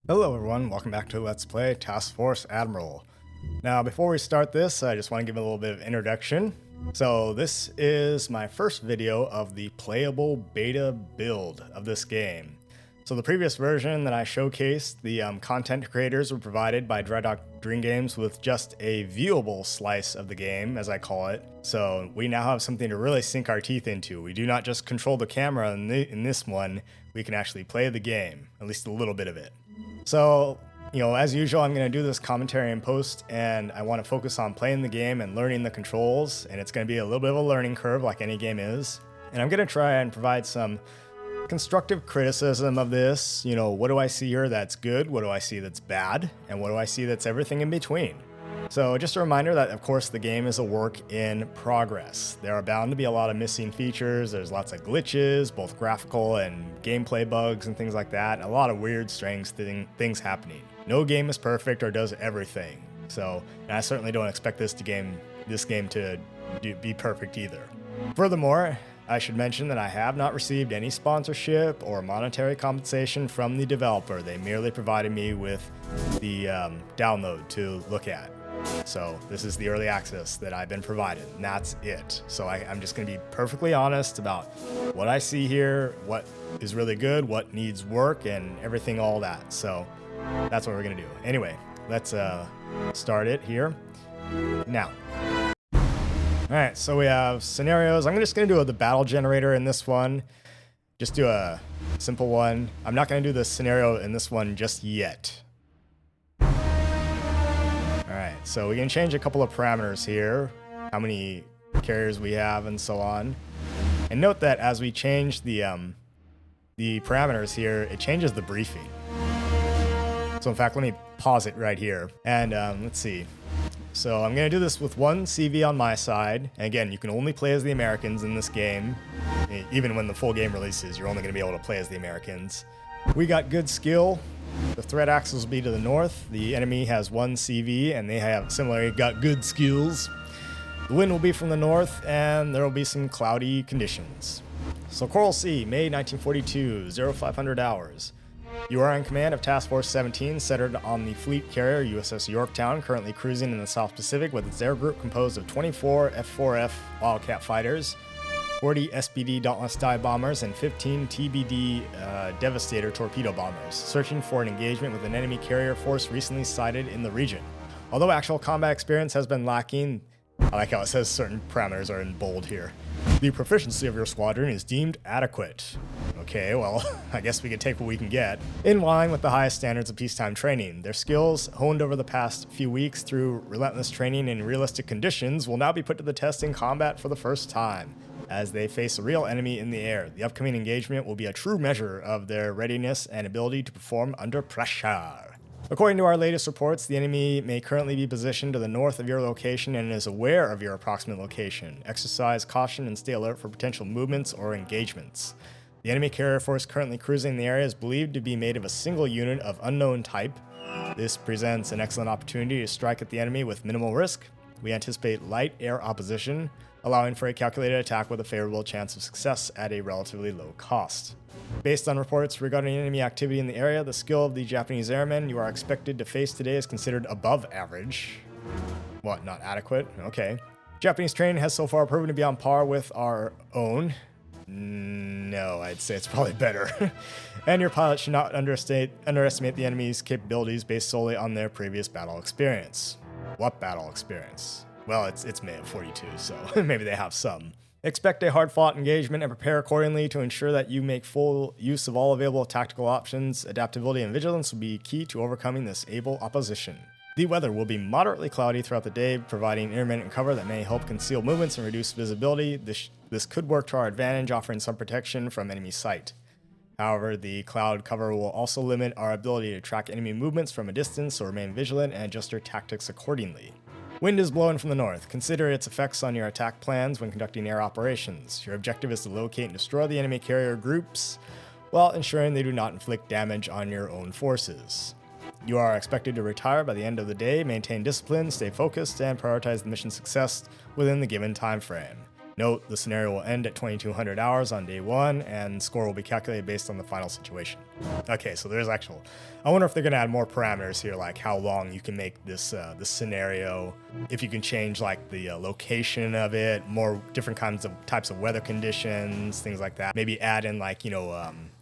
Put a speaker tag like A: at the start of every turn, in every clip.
A: Hello everyone, welcome back to Let's Play Task Force Admiral. Now before we start this, I just want to give a little bit of introduction. So this is my first video of the playable beta build of this game. So the previous version that I showcased, the content creators were provided by Dream Games with just a viewable slice of the game, as I call it. So we now have something to really sink our teeth into. We do not just control the camera in this one, we can actually play the game, at least a little bit of it. So, as usual, I'm going to do this commentary in post, and I want to focus on playing the game and learning the controls, and it's going to be a little bit of a learning curve like any game is. And I'm going to try and provide some constructive criticism of this. What do I see here that's good? What do I see that's bad? And what do I see that's everything in between? So just a reminder that, of course, the game is a work in progress. There are bound to be a lot of missing features. There's lots of glitches, both graphical and gameplay bugs and things like that. And a lot of weird, strange things happening. No game is perfect or does everything. And I certainly don't expect this game to be perfect either. Furthermore, I should mention that I have not received any sponsorship or monetary compensation from the developer. They merely provided me with the download to look at. So this is the early access that I've been provided, and that's it. So I'm just going to be perfectly honest about what I see here, what is really good, what needs work, and everything, all that. So that's what we're going to do. Anyway, let's start it here now. All right, so we have scenarios. I'm just going to do the battle generator in this one. Just do a simple one. I'm not going to do the scenario in this one just yet. Alright, so we can change a couple of parameters here, how many carriers we have and so on. And note that as we change the parameters here, it changes the briefing. So in fact, let me pause it right here. And let's see. So I'm going to do this with one CV on my side. And again, you can only play as the Americans in this game. Even when the full game releases, you're only going to be able to play as the Americans. We got good skill. The threat axis will be to the north. The enemy has one CV, and they have similarly got good skills. The wind will be from the north, and there will be some cloudy conditions. So Coral Sea, May 1942, 0500 hours. You are in command of Task Force 17, centered on the fleet carrier USS Yorktown, currently cruising in the South Pacific with its air group composed of 24 F-4F Wildcat fighters, 40 SPD Dauntless dive bombers, and 15 TBD Devastator torpedo bombers, searching for an engagement with an enemy carrier force recently sighted in the region. Although actual combat experience has been lacking, I like how it says certain parameters are in bold here. The proficiency of your squadron is deemed adequate. Okay, well, I guess we can take what we can get. In line with the highest standards of peacetime training, their skills, honed over the past few weeks through relentless training in realistic conditions, will now be put to the test in combat for the first time. As they face a real enemy in the air, the upcoming engagement will be a true measure of their readiness and ability to perform under pressure. According to our latest reports, the enemy may currently be positioned to the north of your location and is aware of your approximate location. Exercise caution and stay alert for potential movements or engagements. The enemy carrier force currently cruising in the area is believed to be made of a single unit of unknown type. This presents an excellent opportunity to strike at the enemy with minimal risk. We anticipate light air opposition, allowing for a calculated attack with a favorable chance of success at a relatively low cost. Based on reports regarding enemy activity in the area, the skill of the Japanese airmen you are expected to face today is considered above average. What, not adequate? Okay. Japanese training has so far proven to be on par with our own. No, I'd say it's probably better. And your pilot should not underestimate the enemy's capabilities based solely on their previous battle experience. What battle experience? Well, it's May of 42, so maybe they have some. Expect a hard-fought engagement and prepare accordingly to ensure that you make full use of all available tactical options. Adaptability and vigilance will be key to overcoming this able opposition. The weather will be moderately cloudy throughout the day, providing intermittent cover that may help conceal movements and reduce visibility. This could work to our advantage, offering some protection from enemy sight. However, the cloud cover will also limit our ability to track enemy movements from a distance, so remain vigilant and adjust your tactics accordingly. Wind is blowing from the north. Consider its effects on your attack plans when conducting air operations. Your objective is to locate and destroy the enemy carrier groups while ensuring they do not inflict damage on your own forces. You are expected to retire by the end of the day, maintain discipline, stay focused, and prioritize the mission success within the given time frame. Note, the scenario will end at 2200 hours on day 1, and score will be calculated based on the final situation. Okay, so there's actual. I wonder if they're gonna add more parameters here, like how long you can make this this scenario. If you can change like the location of it, more different types of weather conditions, things like that. Maybe add in like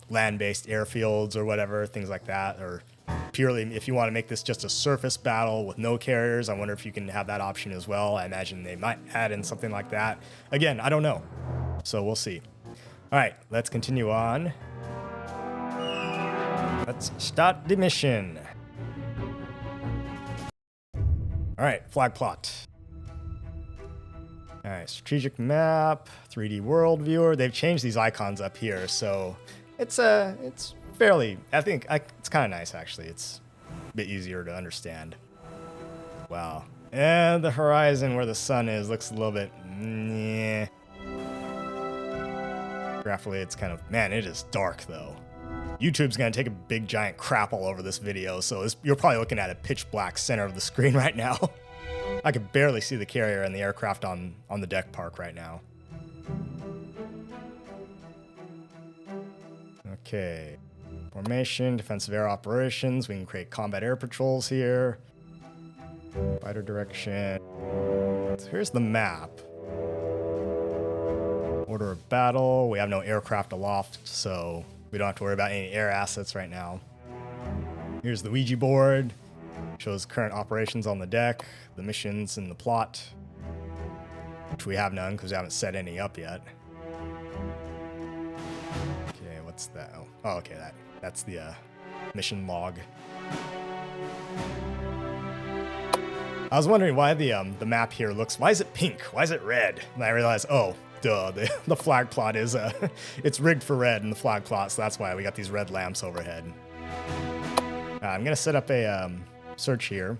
A: land-based airfields or whatever, things like that. Or purely if you want to make this just a surface battle with no carriers, I wonder if you can have that option as well. I imagine they might add in something like that. Again, I don't know, so we'll see. All right, let's continue on. Let's start the mission. All right, flag plot. All right, strategic map, 3D world viewer. They've changed these icons up here, so it's fairly. I think it's kind of nice actually. It's a bit easier to understand. Wow, and the horizon where the sun is looks a little bit. Meh. Graphically, it's kind of it is dark though. YouTube's gonna take a big giant crap all over this video, so you're probably looking at a pitch black center of the screen right now. I could barely see the carrier and the aircraft on the deck park right now. Okay, formation, defensive air operations. We can create combat air patrols here. Fighter direction. So here's the map. Order of battle. We have no aircraft aloft, so we don't have to worry about any air assets right now. Here's the Ouija board. Shows current operations on the deck, the missions and the plot, which we have none because we haven't set any up yet. Okay, what's that? Oh, okay, that's the mission log. I was wondering why the map here why is it pink? Why is it red? And I realized, oh, duh, the flag plot is it's rigged for red in the flag plot, so that's why we got these red lamps overhead. I'm gonna set up a search here.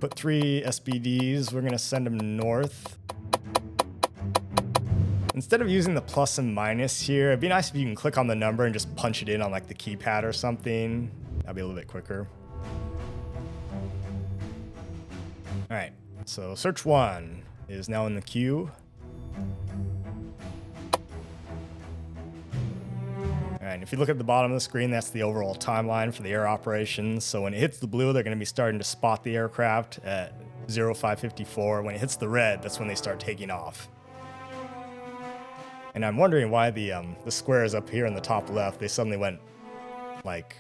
A: Put 3 SBDs. We're gonna send them north. Instead of using the plus and minus here, it'd be nice if you can click on the number and just punch it in on like the keypad or something. That'd be a little bit quicker. All right, so search 1 is now in the queue. And if you look at the bottom of the screen, that's the overall timeline for the air operations. So when it hits the blue, they're going to be starting to spot the aircraft at 0554. When it hits the red, that's when they start taking off. And I'm wondering why the squares up here in the top left, they suddenly went like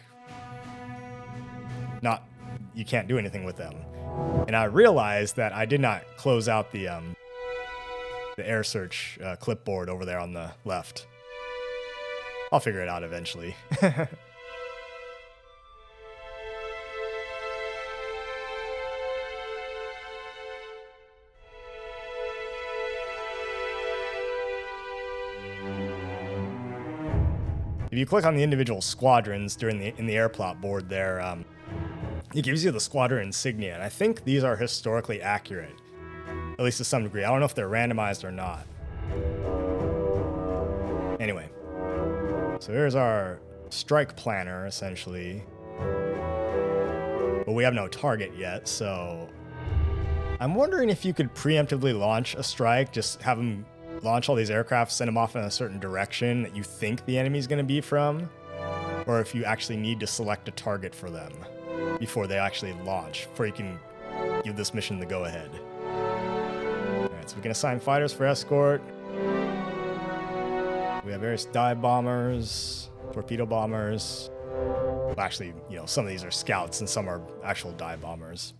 A: you can't do anything with them. And I realized that I did not close out the air search clipboard over there on the left. I'll figure it out eventually. If you click on the individual squadrons in the air plot board there, it gives you the squadron insignia, and I think these are historically accurate, at least to some degree. I don't know if they're randomized or not. Anyway. So here's our strike planner, essentially. But we have no target yet, so I'm wondering if you could preemptively launch a strike, just have them launch all these aircraft, send them off in a certain direction that you think the enemy's going to be from, or if you actually need to select a target for them before they actually launch, before you can give this mission the go-ahead. All right, so we can assign fighters for escort. We have various dive bombers, torpedo bombers. Well, actually, some of these are scouts and some are actual dive bombers.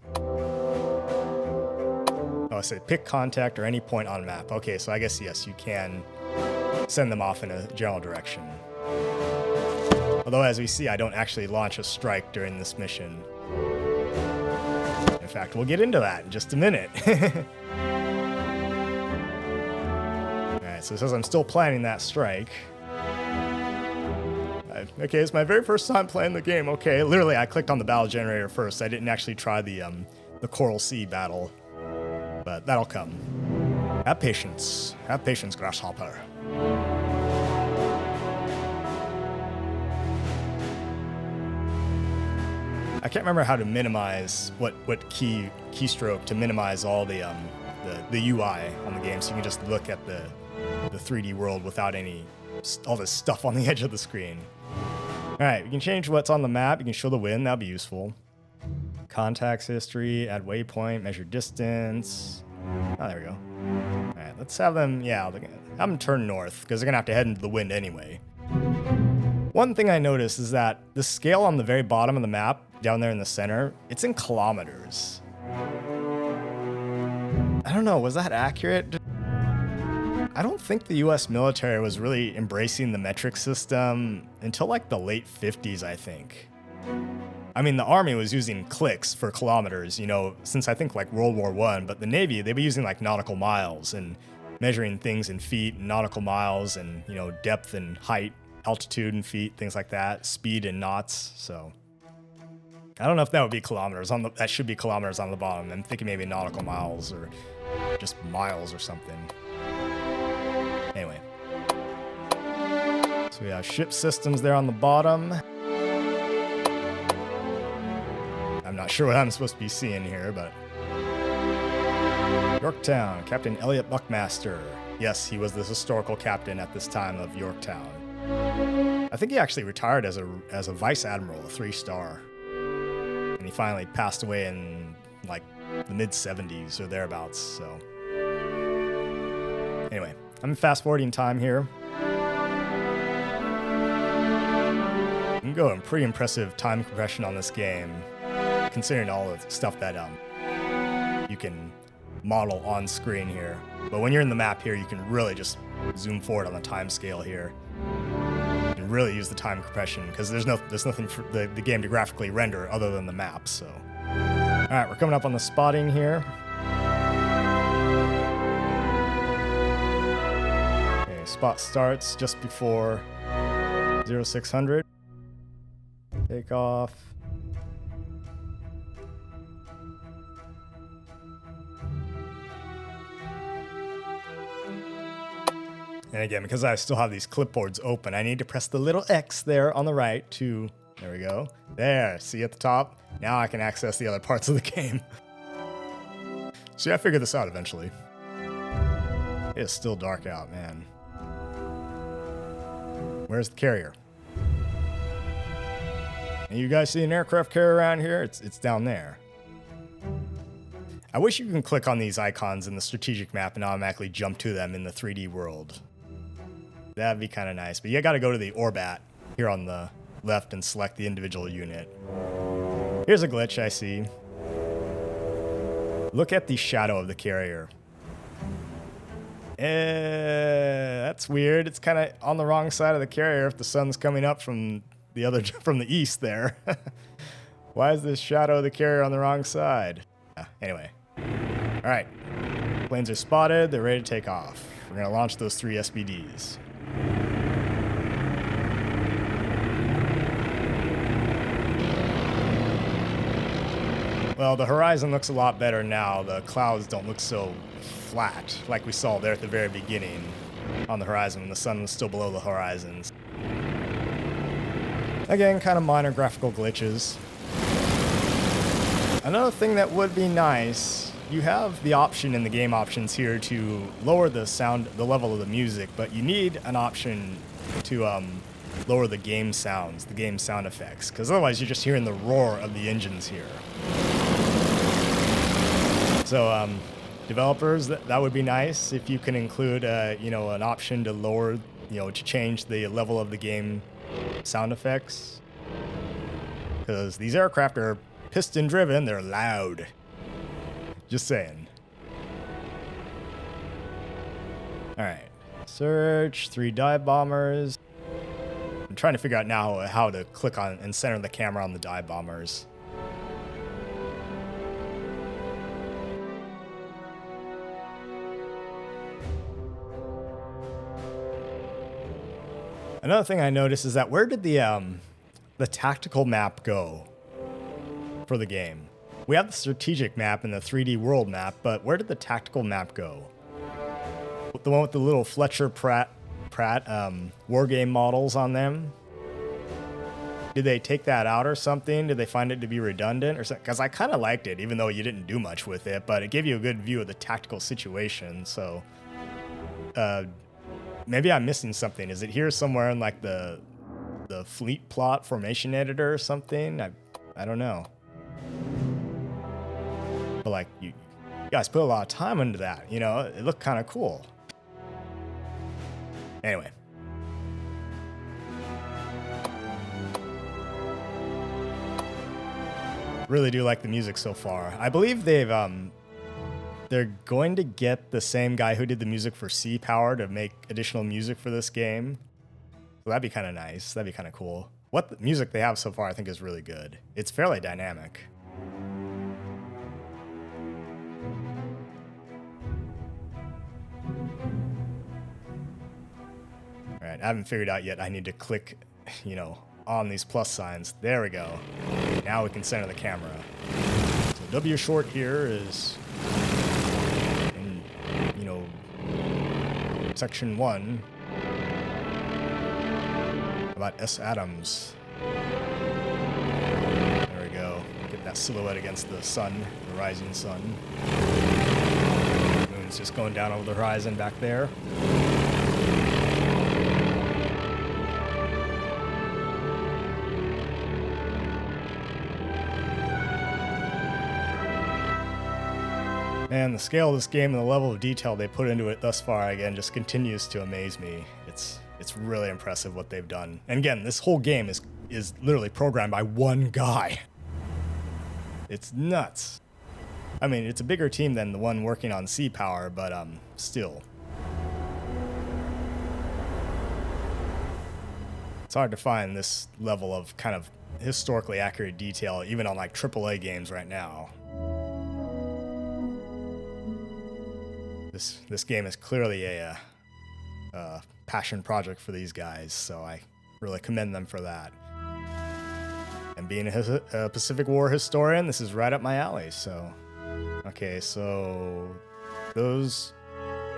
A: Oh, I said pick contact or any point on map. Okay, so I guess, yes, you can send them off in a general direction. Although, as we see, I don't actually launch a strike during this mission. In fact, we'll get into that in just a minute. So it says I'm still planning that strike. Okay, it's my very first time playing the game. Okay, literally I clicked on the battle generator first. I didn't actually try the Coral Sea battle, but that'll come. Have patience, Grasshopper. I can't remember how to minimize what keystroke to minimize all the UI on the game, so you can just look at the 3D world without all this stuff on the edge of the screen. All right, we can change what's on the map. You can show the wind. That'll be useful. Contacts history, add waypoint, measure distance. Oh, there we go. All right, let's have them, have them turn north because they're going to have to head into the wind anyway. One thing I noticed is that the scale on the very bottom of the map, down there in the center, it's in kilometers. I don't know, was that accurate? I don't think the US military was really embracing the metric system until like the late 50s, I think. I mean, the Army was using clicks for kilometers, since I think like World War I, but the Navy, they were using like nautical miles and measuring things in feet and nautical miles and, depth and height, altitude and feet, things like that, speed and knots. So I don't know if that would be kilometers that should be kilometers on the bottom. I'm thinking maybe nautical miles or just miles or something. Anyway. So we have ship systems there on the bottom. I'm not sure what I'm supposed to be seeing here, but Yorktown, Captain Elliot Buckmaster. Yes, he was the historical captain at this time of Yorktown. I think he actually retired as a vice admiral, a 3-star. And he finally passed away in like the mid-70s or thereabouts, so. Anyway, I'm fast forwarding time here. You can go in pretty impressive time compression on this game, considering all the stuff that you can model on screen here. But when you're in the map here, you can really just zoom forward on the time scale here. You can really use the time compression because there's nothing for the game to graphically render other than the map. So, all right, we're coming up on the spotting here. Okay, spot starts just before 0600. Take off. And again, because I still have these clipboards open, I need to press the little X there on the right to, there we go. There, see at the top? Now I can access the other parts of the game. See, I figured this out eventually. It's still dark out, man. Where's the carrier? And you guys see an aircraft carrier around here? It's down there. I wish you can click on these icons in the strategic map and automatically jump to them in the 3D world. That'd be kind of nice, but you gotta go to the Orbat here on the left and select the individual unit. Here's a glitch I see. Look at the shadow of the carrier. That's weird. It's kind of on the wrong side of the carrier if the sun's coming up from the east there. Why is this shadow of the carrier on the wrong side? Anyway. All right. Planes are spotted. They're ready to take off. We're going to launch those 3 SBDs. Well, the horizon looks a lot better now. The clouds don't look so flat like we saw there at the very beginning on the horizon when the sun was still below the horizons. Again, kind of minor graphical glitches. Another thing that would be nice, you have the option in the game options here to lower the level of the music, but you need an option to lower the game sounds, the game sound effects, because otherwise you're just hearing the roar of the engines here. So developers, that would be nice if you can include an option to lower, to change the level of the game sound effects, because these aircraft are piston driven, they're loud. Just saying. All right, search 3 dive bombers. I'm trying to figure out now how to click on and center the camera on the dive bombers. Another thing I noticed is that where did the tactical map go for the game? We have the strategic map and the 3D world map, but where did the tactical map go? The one with the little Fletcher Pratt war game models on them? Did they take that out or something? Did they find it to be redundant or something? Because I kind of liked it, even though you didn't do much with it, but it gave you a good view of the tactical situation. So maybe I'm missing something. Is it here somewhere in like the the fleet plot formation editor or something. I don't know. But like you guys put a lot of time into that, you know, it looked kind of cool. Anyway. Really do like the music so far. I believe they're going to get the same guy who did the music for Sea Power to make additional music for this game. So that'd be kind of nice. That'd be kind of cool. What the music they have so far I think is really good. It's fairly dynamic. All right, I haven't figured out yet. I need to click, you know, on these plus signs. There we go. Now we can center the camera. So W short here is in, you know, section 1 about S. Adams. There we go. Get that silhouette against the sun, the rising sun. The moon's just going down over the horizon back there. And the scale of this game and the level of detail they put into it thus far, again, just continues to amaze me. It's really impressive what they've done. And again, this whole game is literally programmed by one guy. It's nuts. I mean, it's a bigger team than the one working on Sea Power, but still. It's hard to find this level of kind of historically accurate detail, even on like AAA games right now. This game is clearly a passion project for these guys, so I really commend them for that. And being a Pacific War historian, this is right up my alley, so... Okay, so... Those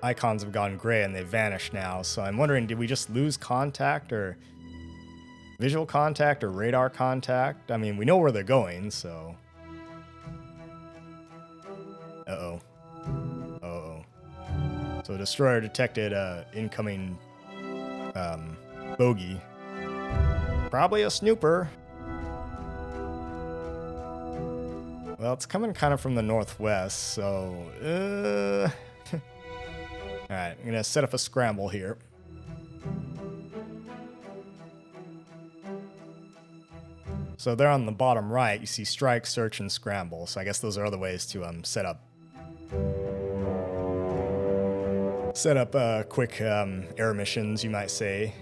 A: icons have gone gray and they've vanished now, so I'm wondering, did we just lose contact, or... visual contact, or radar contact? I mean, we know where they're going, so... Uh-oh. So destroyer detected incoming bogey. Probably a snooper. Well, it's coming kind of from the northwest, so... Alright, I'm gonna set up a scramble here. So there on the bottom right, you see strike, search, and scramble. So I guess those are other ways to set up quick air missions, you might say.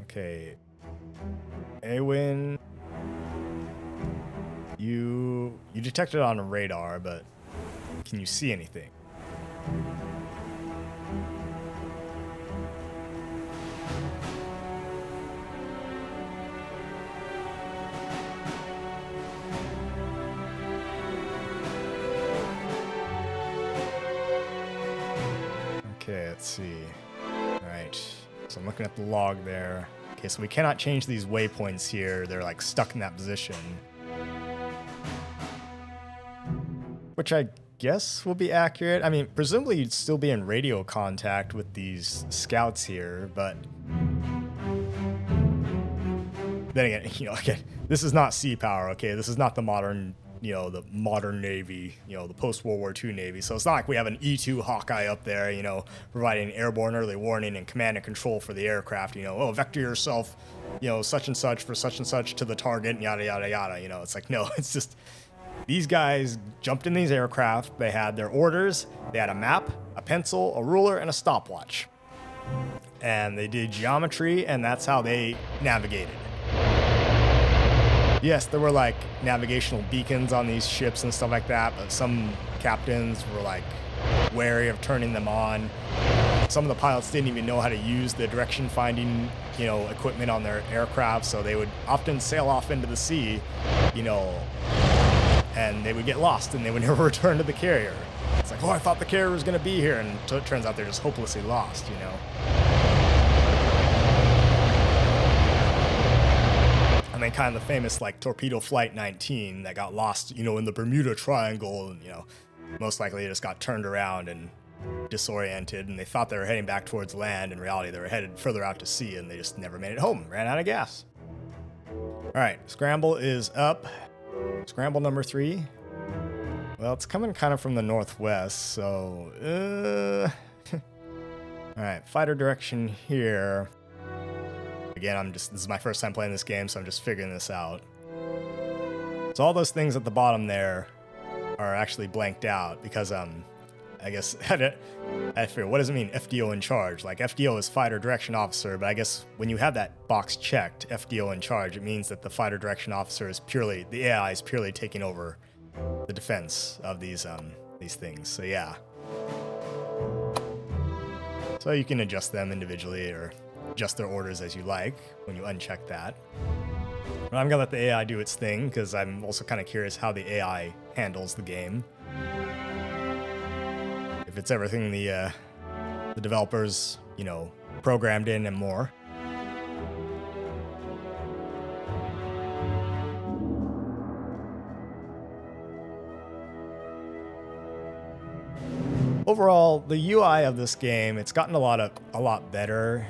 A: Okay. Awin, you detected on a radar, but can you see anything? Okay, let's see. Alright, so I'm looking at the log there. Okay, so we cannot change these waypoints here. They're like stuck in that position. Which I guess will be accurate. I mean, presumably you'd still be in radio contact with these scouts here, but... Then again, you know, again, this is not Sea Power, okay? This is not the modern... you know, the modern Navy, you know, the post-World War II Navy. So it's not like we have an E-2 Hawkeye up there, you know, providing airborne early warning and command and control for the aircraft, you know, oh, vector yourself, you know, such and such for such and such to the target, and yada, yada, yada, you know. It's like, no, it's just, these guys jumped in these aircraft, they had their orders, they had a map, a pencil, a ruler, and a stopwatch. And they did geometry, and that's how they navigated. Yes, there were like navigational beacons on these ships and stuff like that, but some captains were like wary of turning them on. Some of the pilots didn't even know how to use the direction finding, you know, equipment on their aircraft, so they would often sail off into the sea, you know, and they would get lost and they would never return to the carrier. It's like, oh, I thought the carrier was going to be here, and it turns out they're just hopelessly lost, you know. And then kind of the famous, like, Torpedo Flight 19 that got lost, you know, in the Bermuda Triangle, and, you know, most likely it just got turned around and disoriented and they thought they were heading back towards land. In reality, they were headed further out to sea and they just never made it home. Ran out of gas. All right, scramble is up. Scramble number 3. Well, it's coming kind of from the northwest, so... All right, fighter direction here. Again, this is my first time playing this game, so I'm just figuring this out. So all those things at the bottom there are actually blanked out because, I guess, I figure, what does it mean, FDO in charge? Like, FDO is fighter direction officer, but I guess when you have that box checked, FDO in charge, it means that the fighter direction officer is purely, the AI is purely taking over the defense of these things. So yeah. So you can adjust them individually or adjust their orders as you like when you uncheck that. But I'm gonna let the AI do its thing because I'm also kind of curious how the AI handles the game. If it's everything the developers, you know, programmed in and more. Overall, the UI of this game, it's gotten a lot better.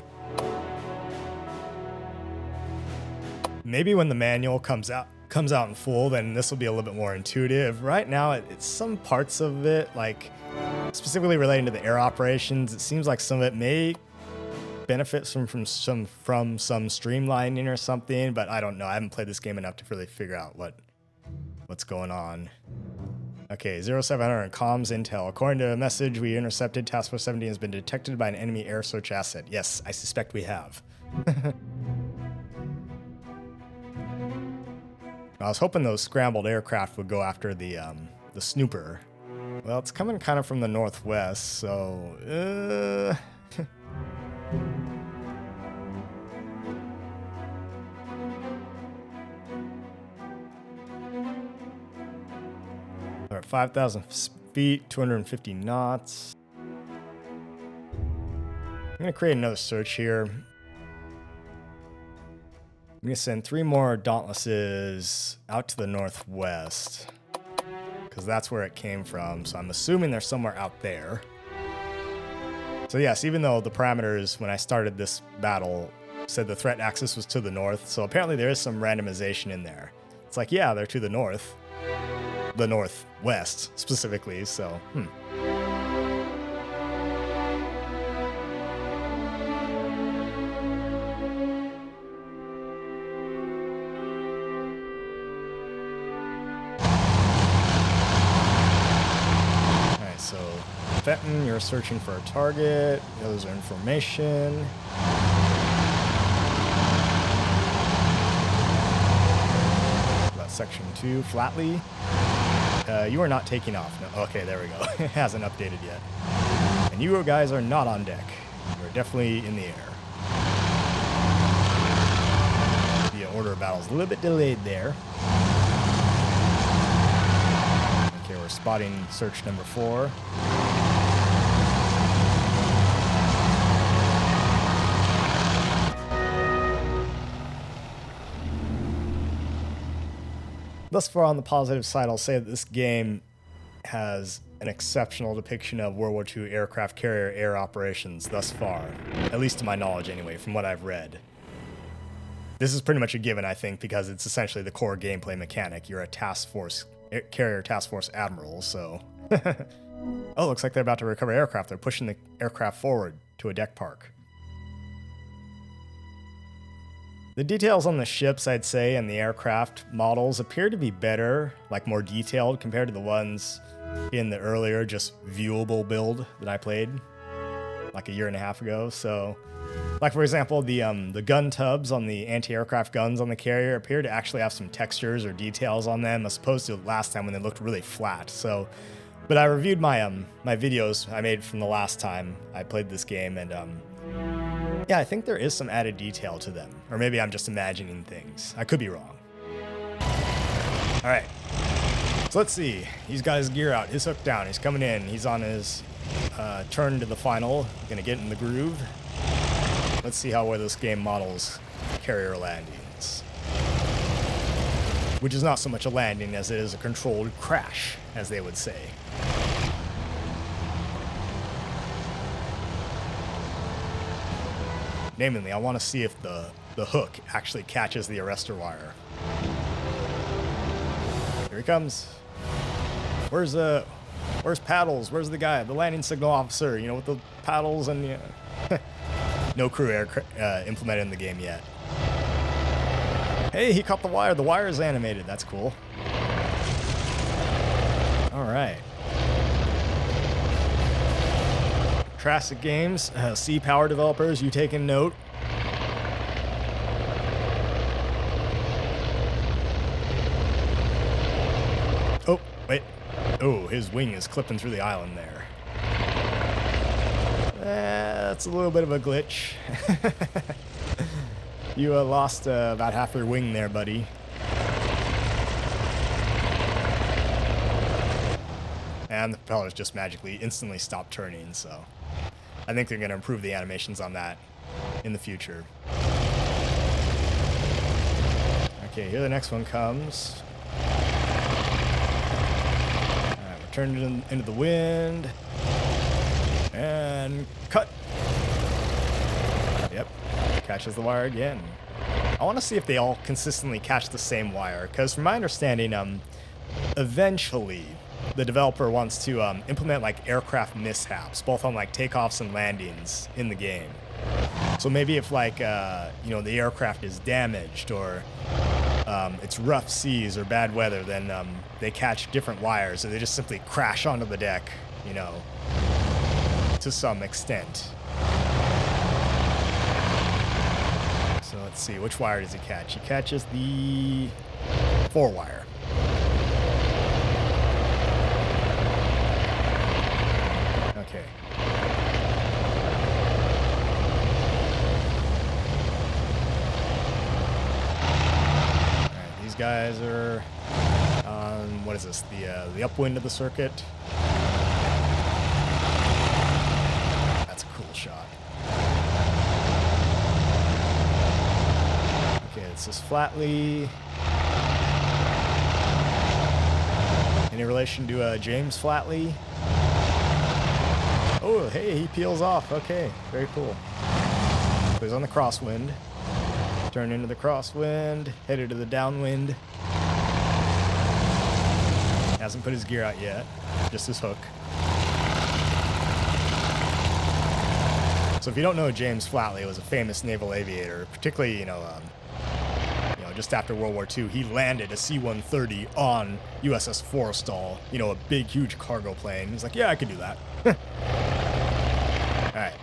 A: Maybe when the manual comes out in full, then this will be a little bit more intuitive. Right now, it's some parts of it, like specifically relating to the air operations, it seems like some of it may benefit from some streamlining or something, but I don't know. I haven't played this game enough to really figure out what's going on. Okay, 0700 comms intel. According to a message we intercepted, Task Force 17 has been detected by an enemy air search asset. Yes, I suspect we have. I was hoping those scrambled aircraft would go after the snooper. Well, it's coming kind of from the northwest, so... All right, 5,000 feet, 250 knots. I'm going to create another search here. I'm going to send 3 more Dauntlesses out to the northwest because that's where it came from. So I'm assuming they're somewhere out there. So yes, even though the parameters when I started this battle said the threat axis was to the north, so apparently there is some randomization in there. It's like, yeah, they're to the north. The northwest specifically, so Alright, so Fenton, you're searching for a target. Those are information. About section 2, Flatley. You are not taking off. No, okay, there we go. It hasn't updated yet. And you guys are not on deck. You're definitely in the air. The order of battle is a little bit delayed there. Okay, we're spotting search number 4. Thus far, on the positive side, I'll say that this game has an exceptional depiction of World War II aircraft carrier air operations thus far. At least to my knowledge anyway, from what I've read. This is pretty much a given, I think, because it's essentially the core gameplay mechanic. You're a carrier task force admiral, so... Oh, looks like they're about to recover aircraft. They're pushing the aircraft forward to a deck park. The details on the ships, I'd say, and the aircraft models appear to be better, like more detailed compared to the ones in the earlier, just viewable build that I played like a year and a half ago. So, like for example, the gun tubs on the anti-aircraft guns on the carrier appear to actually have some textures or details on them, as opposed to last time when they looked really flat. So, but I reviewed my my videos I made from the last time I played this game, and yeah, I think there is some added detail to them. Or maybe I'm just imagining things. I could be wrong. All right. So let's see. He's got his gear out. His hook down. He's coming in. He's on his turn to the final. Gonna get in the groove. Let's see how well this game models carrier landings. Which is not so much a landing as it is a controlled crash, as they would say. Namely, I want to see if the hook actually catches the arrestor wire. Here he comes. Where's paddles? Where's the guy? The landing signal officer, you know, with the paddles and no crew implemented in the game yet. Hey, he caught the wire. The wire is animated. That's cool. All right. Classic games. C power developers, you taking note? Oh, wait. Oh, his wing is clipping through the island there. That's a little bit of a glitch. You lost about half your wing there, buddy. And the propellers just magically instantly stopped turning, so I think they're going to improve the animations on that in the future. Okay, here the next one comes. Alright, we're turning into the wind. And cut. Yep, catches the wire again. I want to see if they all consistently catch the same wire, because from my understanding, eventually the developer wants to implement like aircraft mishaps, both on like takeoffs and landings in the game. So maybe if like you know, the aircraft is damaged or it's rough seas or bad weather, then they catch different wires, or they just simply crash onto the deck, you know, to some extent. So let's see, which wire does he catch? He catches the 4 wire. Okay. Alright, these guys are on, what is this, the upwind of the circuit. That's a cool shot. Okay, this is Flatley. Any relation to James Flatley? Oh, hey, he peels off. Okay, very cool. So he's on the crosswind. Turn into the crosswind, headed to the downwind. Hasn't put his gear out yet, just his hook. So if you don't know, James Flatley was a famous naval aviator, particularly, you know, just after World War II, he landed a C-130 on USS Forrestal, you know, a big, huge cargo plane. He's like, yeah, I could do that. Alright.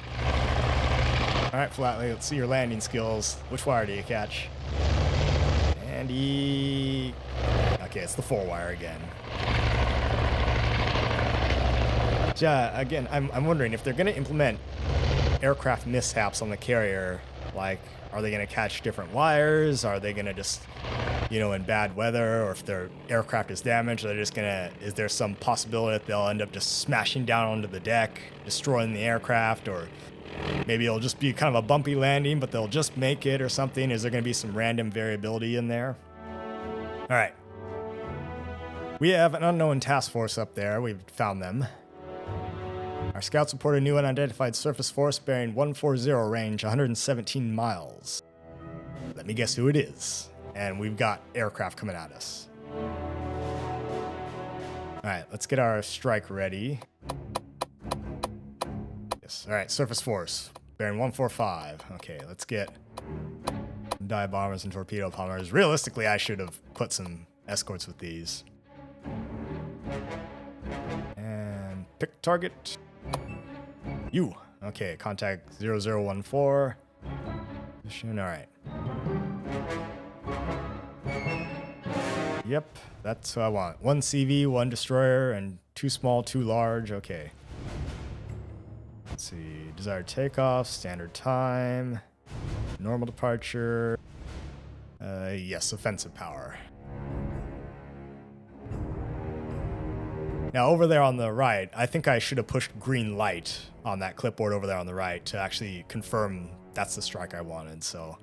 A: Alright, Flatley, let's see your landing skills. Which wire do you catch? And he... Okay, it's the 4 wire again. Yeah, again, I'm wondering if they're going to implement aircraft mishaps on the carrier, like, are they going to catch different wires? Are they going to just, you know, in bad weather, or if their aircraft is damaged, are they just going to, is there some possibility that they'll end up just smashing down onto the deck, destroying the aircraft, or maybe it'll just be kind of a bumpy landing, but they'll just make it or something? Is there going to be some random variability in there? All right. We have an unknown task force up there. We've found them. Our scouts report a new unidentified surface force bearing 140 range, 117 miles. Let me guess who it is. And we've got aircraft coming at us. Alright, let's get our strike ready. Yes, alright, surface force bearing 145. Okay, let's get dive bombers and torpedo bombers. Realistically, I should have put some escorts with these. And pick target. You. Okay, contact 0014. Mission, alright. Yep, that's what I want. 1 CV, 1 destroyer, and 2 small, 2 large. Okay. Let's see. Desired takeoff, standard time, normal departure. Yes, offensive power. Now, over there on the right, I think I should have pushed green light on that clipboard over there on the right to actually confirm that's the strike I wanted, so.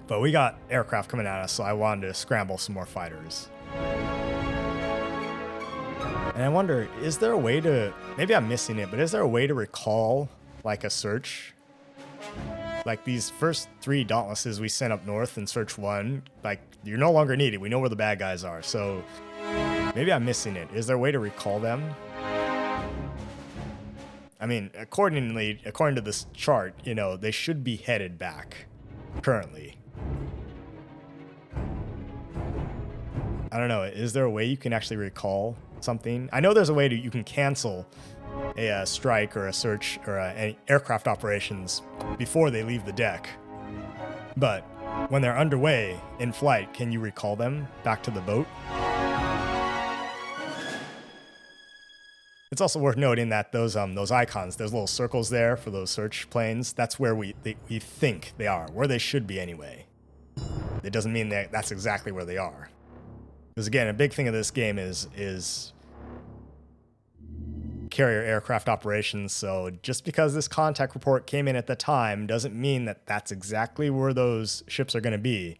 A: But we got aircraft coming at us, so I wanted to scramble some more fighters. And I wonder, is there a way to, maybe I'm missing it, but is there a way to recall like a search. Like these first 3 Dauntlesses we sent up north in Search 1, like you're no longer needed. We know where the bad guys are. So maybe I'm missing it. Is there a way to recall them? I mean, according to this chart, you know, they should be headed back currently. I don't know. Is there a way you can actually recall something? I know there's a way you can cancel a strike or a search or any aircraft operations before they leave the deck. But when they're underway in flight, can you recall them back to the boat? It's also worth noting that those icons, those little circles there for those search planes, that's where we think they are, where they should be anyway. It doesn't mean that that's exactly where they are. Because again, a big thing of this game is carrier aircraft operations, so just because this contact report came in at the time doesn't mean that that's exactly where those ships are going to be.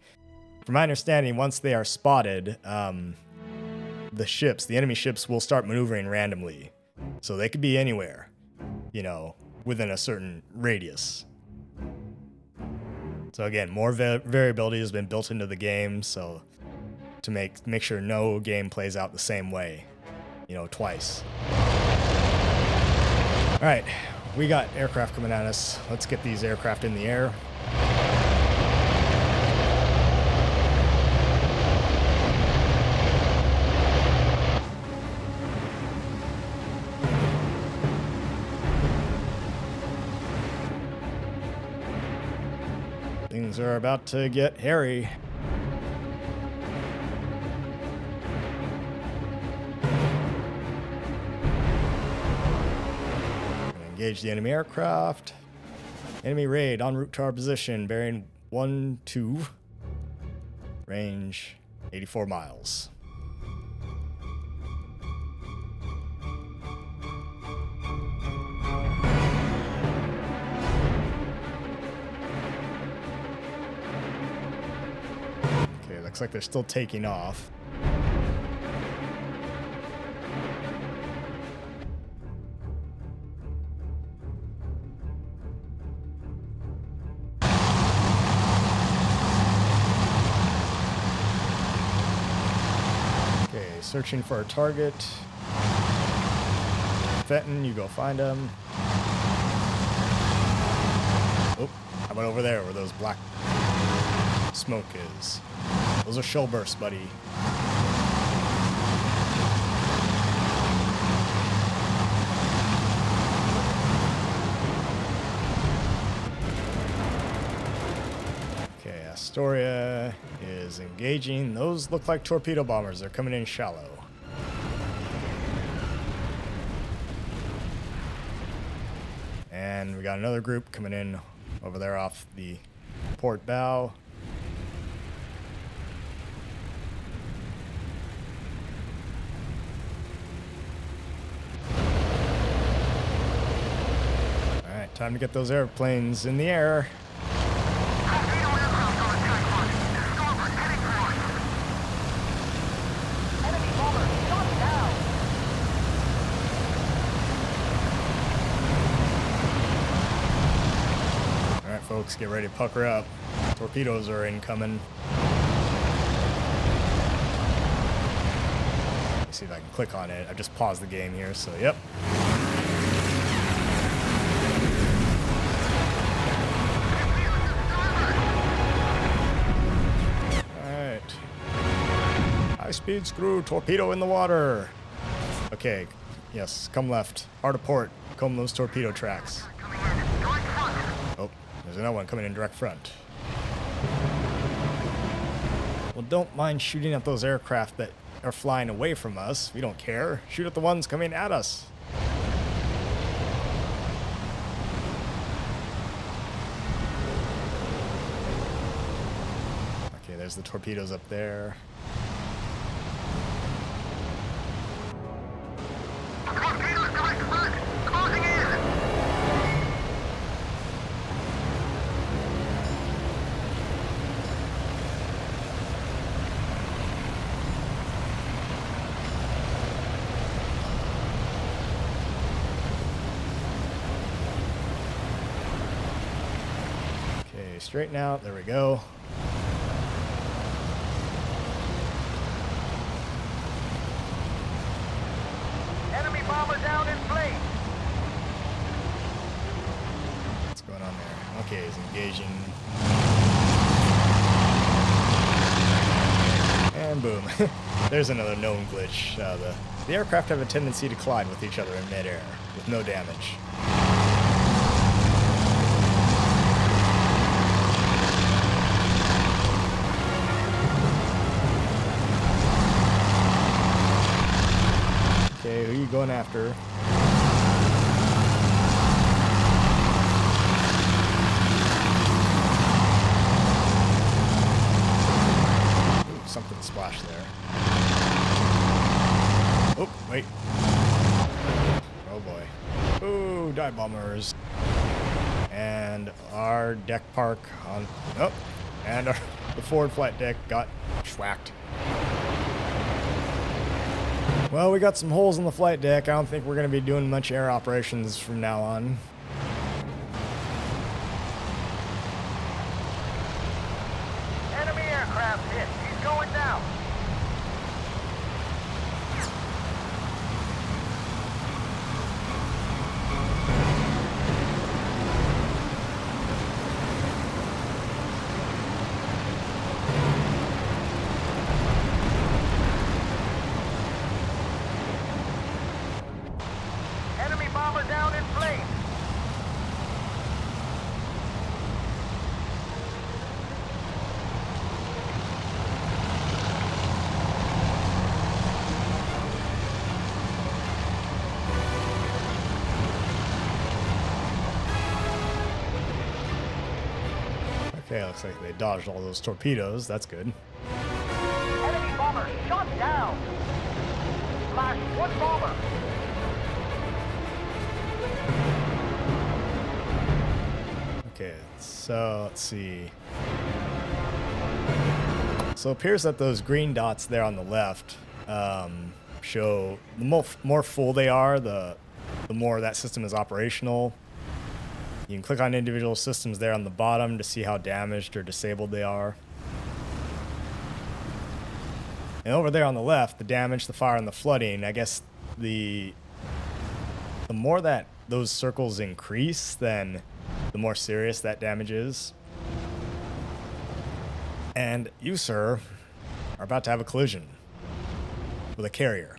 A: From my understanding, once they are spotted, the enemy ships will start maneuvering randomly. So they could be anywhere, you know, within a certain radius. So again, more variability has been built into the game, so to make sure no game plays out the same way, you know, twice. All right, we got aircraft coming at us. Let's get these aircraft in the air. Things are about to get hairy. Engage the enemy aircraft. Enemy raid en route to our position, bearing 12. Range 84 miles. Okay, looks like they're still taking off. Searching for a target. Fenton, you go find him. Oh, how about over there where those black smoke is? Those are shell bursts, buddy. Okay, Astoria is engaging. Those look like torpedo bombers. They're coming in shallow. And we got another group coming in over there off the port bow. All right, time to get those airplanes in the air. Folks, get ready to pucker up. Torpedoes are incoming. Let me see if I can click on it. I've just paused the game here, so yep. Alright. High-speed screw, torpedo in the water. Okay, yes, come left. Hard to port. Comb those torpedo tracks. Oh. There's another one coming in direct front. Well, don't mind shooting at those aircraft that are flying away from us. We don't care. Shoot at the ones coming at us. Okay, there's the torpedoes up there. straighten out. There we go.
B: Enemy bomber down in flames.
A: What's going on there? Okay, he's engaging. And boom. There's another known glitch. The aircraft have a tendency to collide with each other in midair with no damage. Okay, who are you going after? Ooh, something splashed there. Oh, wait. Oh boy. Ooh, dive bombers. And our deck park on... Oh, and the forward flight deck got schwacked. Well, we got some holes in the flight deck. I don't think we're going to be doing much air operations from now on.
B: Enemy aircraft hit. He's going down. Enemy bomber down in flames.
A: Okay, looks like they dodged all those torpedoes. That's good.
B: Enemy bomber shot down. Flash one bomber.
A: Okay, so let's see. So it appears that those green dots there on the left show the more full they are, the more that system is operational. You can click on individual systems there on the bottom to see how damaged or disabled they are. And over there on the left, the damage, the fire, and the flooding, I guess the more that those circles increase, then the more serious that damage is. And you, sir, are about to have a collision with a carrier,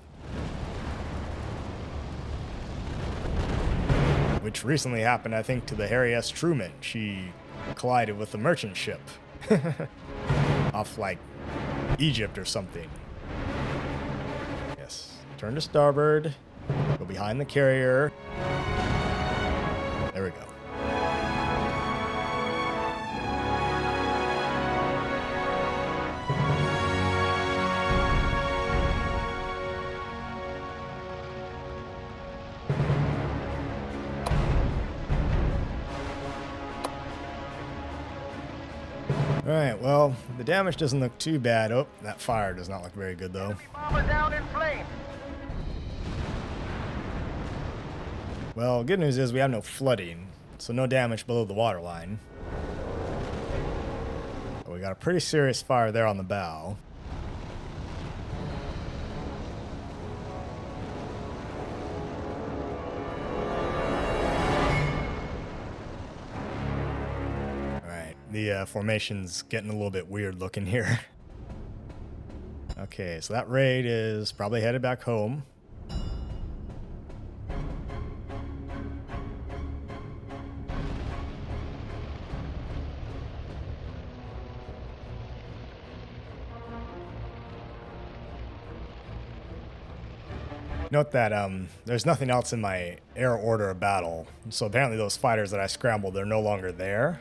A: which recently happened, I think, to the Harry S. Truman. She collided with a merchant ship off, like, Egypt or something. Yes. Turn to starboard. Go behind the carrier. There we go. Alright, well, the damage doesn't look too bad. Oh, that fire does not look very good, though.
B: Enemy bomber down in flames.
A: Well, good news is we have no flooding, so no damage below the waterline. But we got a pretty serious fire there on the bow. The formation's getting a little bit weird looking here. Okay, so that raid is probably headed back home. Note that there's nothing else in my air order of battle, so apparently those fighters that I scrambled, they're no longer there.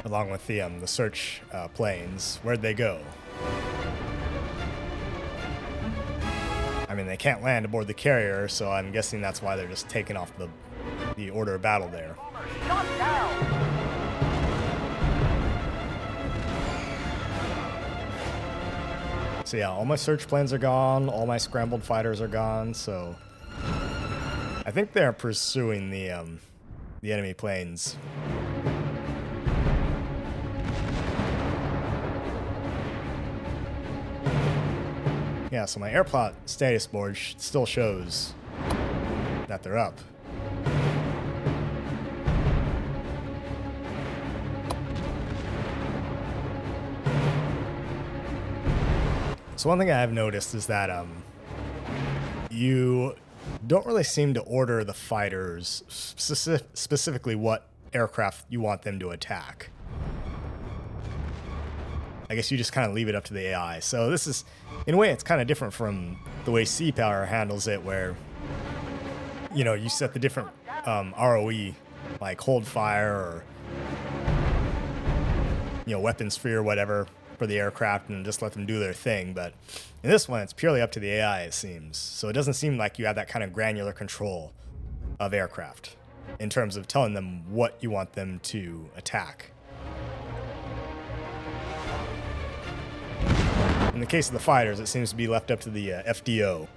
A: Along with the search planes. Where'd they go? I mean, they can't land aboard the carrier, so I'm guessing that's why they're just taking off the order of battle there.
B: Shot down.
A: So yeah, all my search planes are gone, all my scrambled fighters are gone, so I think they're pursuing the enemy planes. Yeah, so my airplot status board still shows that they're up. So one thing I've noticed is that you don't really seem to order the fighters specifically what aircraft you want them to attack. I guess you just kind of leave it up to the AI. So this is, in a way, it's kind of different from the way Sea Power handles it, where, you know, you set the different ROE, like hold fire or, you know, weapon sphere, whatever, for the aircraft, and just let them do their thing. But in this one, it's purely up to the AI, it seems. So it doesn't seem like you have that kind of granular control of aircraft in terms of telling them what you want them to attack. In the case of the fighters, it seems to be left up to the FDO.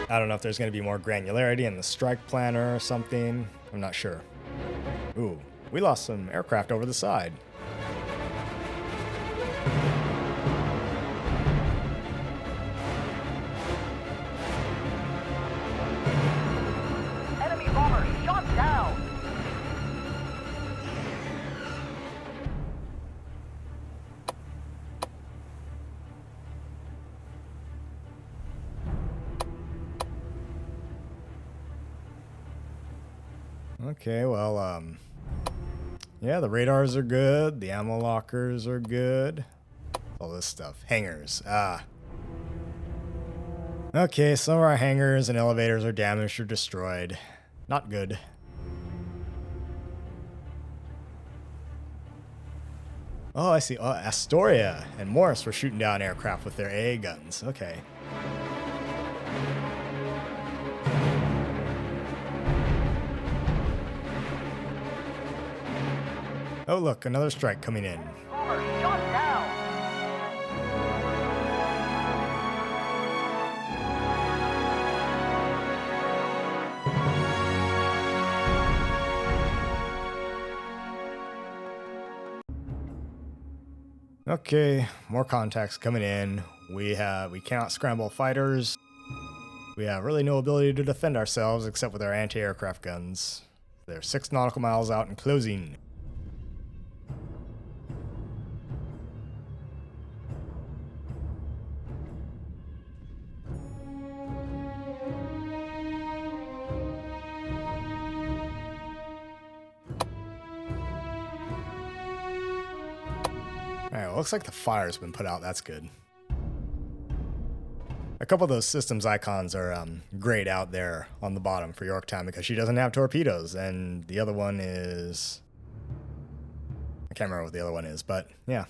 A: I don't know if there's going to be more granularity in the strike planner or something. I'm not sure. Ooh, we lost some aircraft over the side.
B: Enemy bomber shot down.
A: Okay, well, yeah, the radars are good. The ammo lockers are good. All this stuff. Hangars. Okay, some of our hangars and elevators are damaged or destroyed. Not good. Oh, I see. Oh, Astoria and Morris were shooting down aircraft with their AA guns. Okay. Oh, look, another strike coming in.
B: Bomber shot down.
A: Okay, more contacts coming in. We cannot scramble fighters. We have really no ability to defend ourselves except with our anti-aircraft guns. They're 6 nautical miles out and closing. Alright, well, looks like the fire's been put out. That's good. A couple of those systems icons are grayed out there on the bottom for Yorktown because she doesn't have torpedoes. And the other one is... I can't remember what the other one is, but yeah.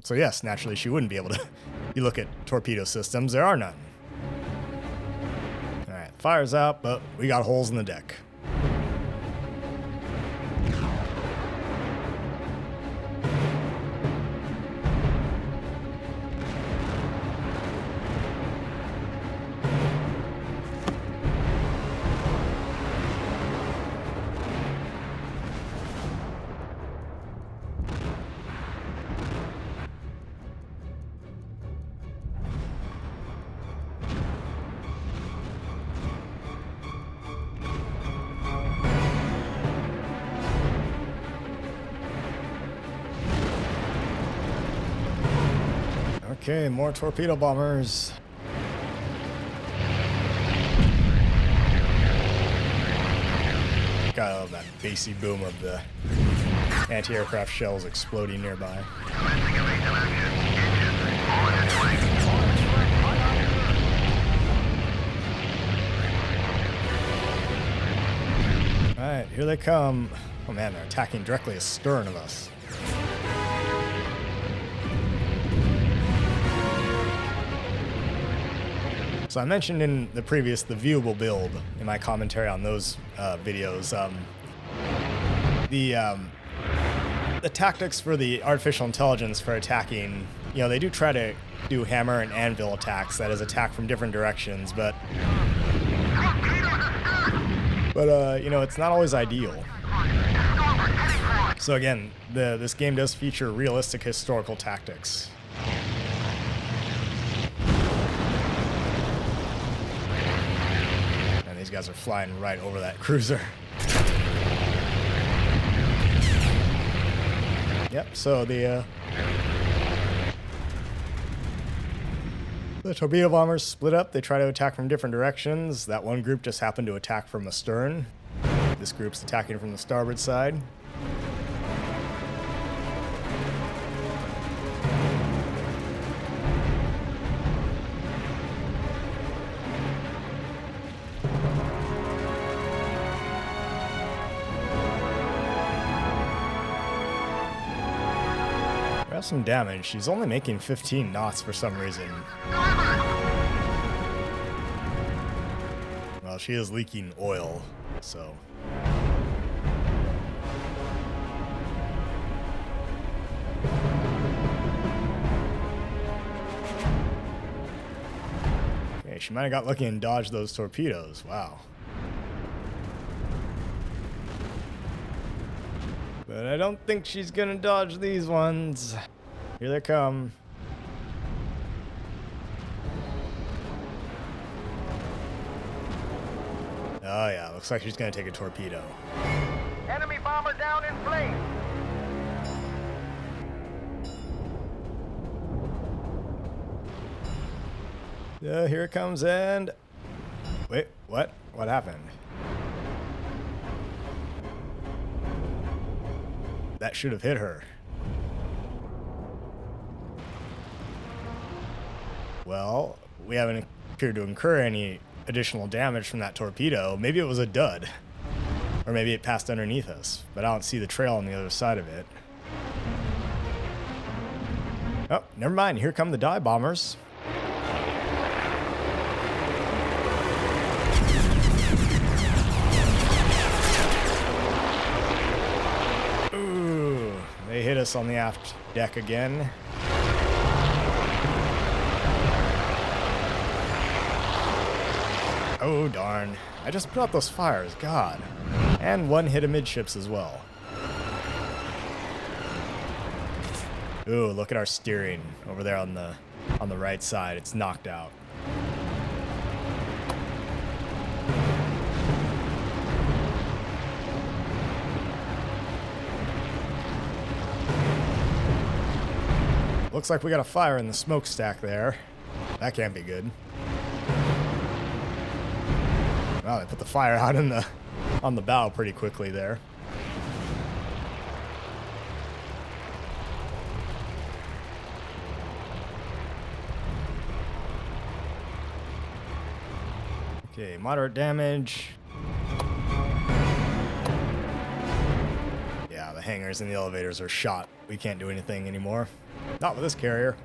A: So yes, naturally she wouldn't be able to... You look at torpedo systems, there are none. Alright, fire's out, but we got holes in the deck. Okay, more torpedo bombers. Got all that bassy boom of the anti-aircraft shells exploding nearby. Alright, here they come. Oh man, they're attacking directly astern of us. So I mentioned in the previous, the viewable build, in my commentary on those videos, the tactics for the artificial intelligence for attacking you know, they do try to do hammer and anvil attacks, that is attack from different directions, but you know, it's not always ideal. So again, this game does feature realistic historical tactics. And these guys are flying right over that cruiser. Yep, so the torpedo bombers split up. They try to attack from different directions. That one group just happened to attack from astern. This group's attacking from the starboard side. Some damage. She's only making 15 knots for some reason. Well, she is leaking oil, so. Okay, she might have got lucky and dodged those torpedoes. Wow. But I don't think she's gonna dodge these ones. Here they come. Oh yeah, looks like she's gonna take a torpedo.
B: Enemy bomber down in flames.
A: Yeah, here it comes and... Wait, what? What happened? That should have hit her. Well, we haven't appeared to incur any additional damage from that torpedo. Maybe it was a dud. Or maybe it passed underneath us, but I don't see the trail on the other side of it. Oh, never mind. Here come the dive bombers. Ooh, they hit us on the aft deck again. Oh, darn. I just put out those fires, God. And one hit amidships as well. Ooh, look at our steering over there on the right side. It's knocked out. Looks like we got a fire in the smokestack there. That can't be good. Wow, they put the fire out on the bow pretty quickly there. Okay, moderate damage. Yeah, the hangars and the elevators are shot. We can't do anything anymore. Not with this carrier.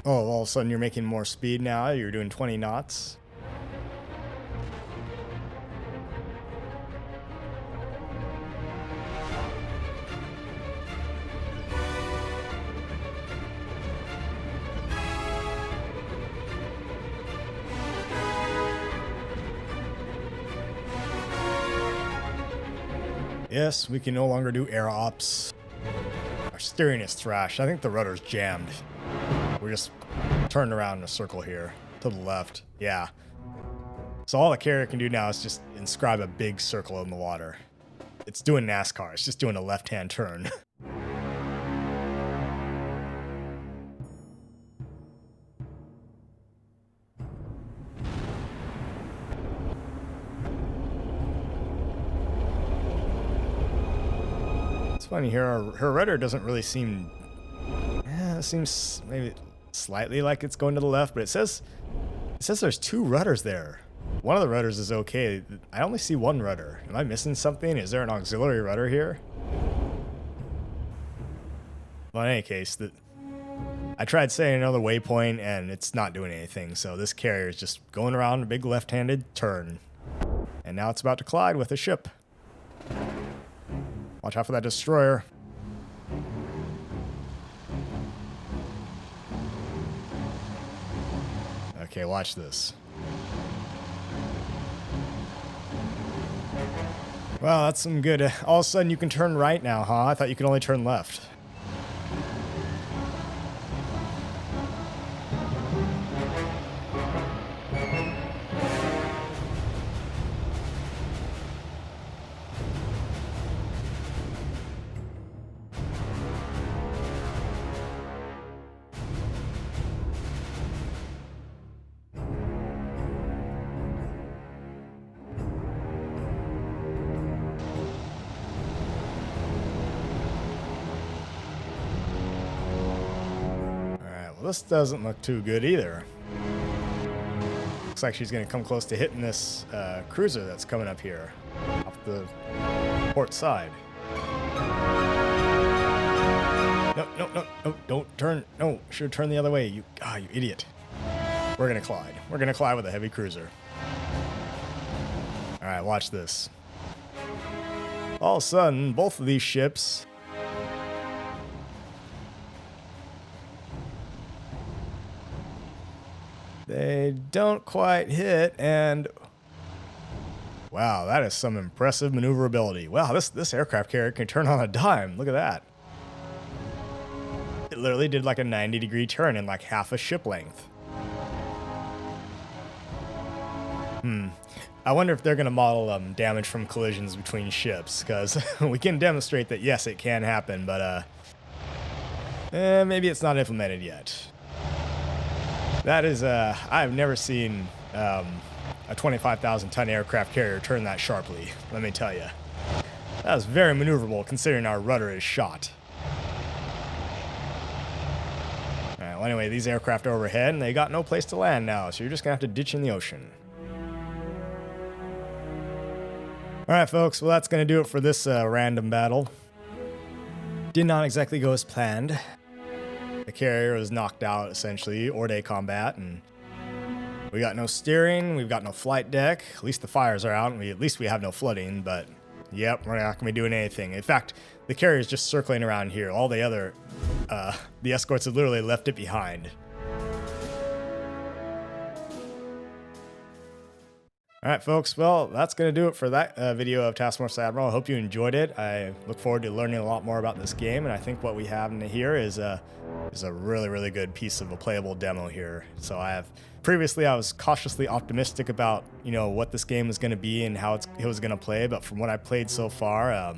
A: Oh, all of a sudden you're making more speed now. You're doing 20 knots. Yes, we can no longer do air ops. Our steering is thrashed. I think the rudder's jammed. We're just turned around in a circle here to the left. Yeah. So all the carrier can do now is just inscribe a big circle in the water. It's doing NASCAR. It's just doing a left-hand turn. It's funny here. Her rudder doesn't really seem... Yeah, it seems maybe slightly like it's going to the left, but it says there's two rudders there. One of the rudders is okay. I only see one rudder. Am I missing something? Is there an auxiliary rudder here? Well, in any case, I tried saying another waypoint and it's not doing anything. So this carrier is just going around a big left-handed turn. And And now it's about to collide with a ship. Watch out for that destroyer. Okay, watch this. Well, that's some good. All of a sudden you can turn right now, huh? I thought you could only turn left. This doesn't look too good either. Looks like she's going to come close to hitting this cruiser that's coming up here off the port side. No, don't turn. No, should turn the other way. You idiot. We're going to collide. We're going to collide with a heavy cruiser. All right, watch this. All of a sudden, both of these ships... they don't quite hit, and wow, that is some impressive maneuverability. Wow, this aircraft carrier can turn on a dime. Look at that. It literally did like a 90-degree turn in like half a ship length. I wonder if they're going to model damage from collisions between ships, because we can demonstrate that yes, it can happen, but maybe it's not implemented yet. That is, I've never seen a 25,000-ton aircraft carrier turn that sharply, let me tell you. That was very maneuverable considering our rudder is shot. Alright, well anyway, these aircraft are overhead and they got no place to land now, so you're just going to have to ditch in the ocean. Alright folks, well that's going to do it for this random battle. Did not exactly go as planned. The carrier was knocked out, essentially, hors-day combat, and we got no steering, we've got no flight deck. At least the fires are out, and at least we have no flooding, but yep, we're not going to be doing anything. In fact, the carrier is just circling around here. All the other, the escorts have literally left it behind. Alright folks, well that's going to do it for that video of Task Force Admiral. I hope you enjoyed it. I look forward to learning a lot more about this game, and I think what we have in here is a really good piece of a playable demo here. So previously I was cautiously optimistic about, what this game was going to be and how it was going to play, but from what I played so far,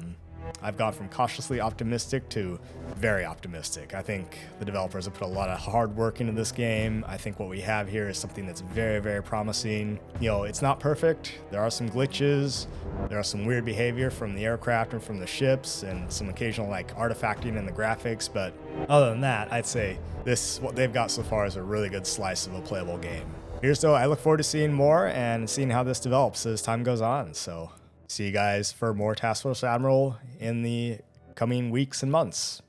A: I've gone from cautiously optimistic to very optimistic. I think the developers have put a lot of hard work into this game. I think what we have here is something that's very promising. It's not perfect. There are some glitches. There are some weird behavior from the aircraft and from the ships, and some occasional artifacting in the graphics. But other than that, I'd say what they've got so far is a really good slice of a playable game. I look forward to seeing more and seeing how this develops as time goes on. So see you guys for more Task Force Admiral in the coming weeks and months.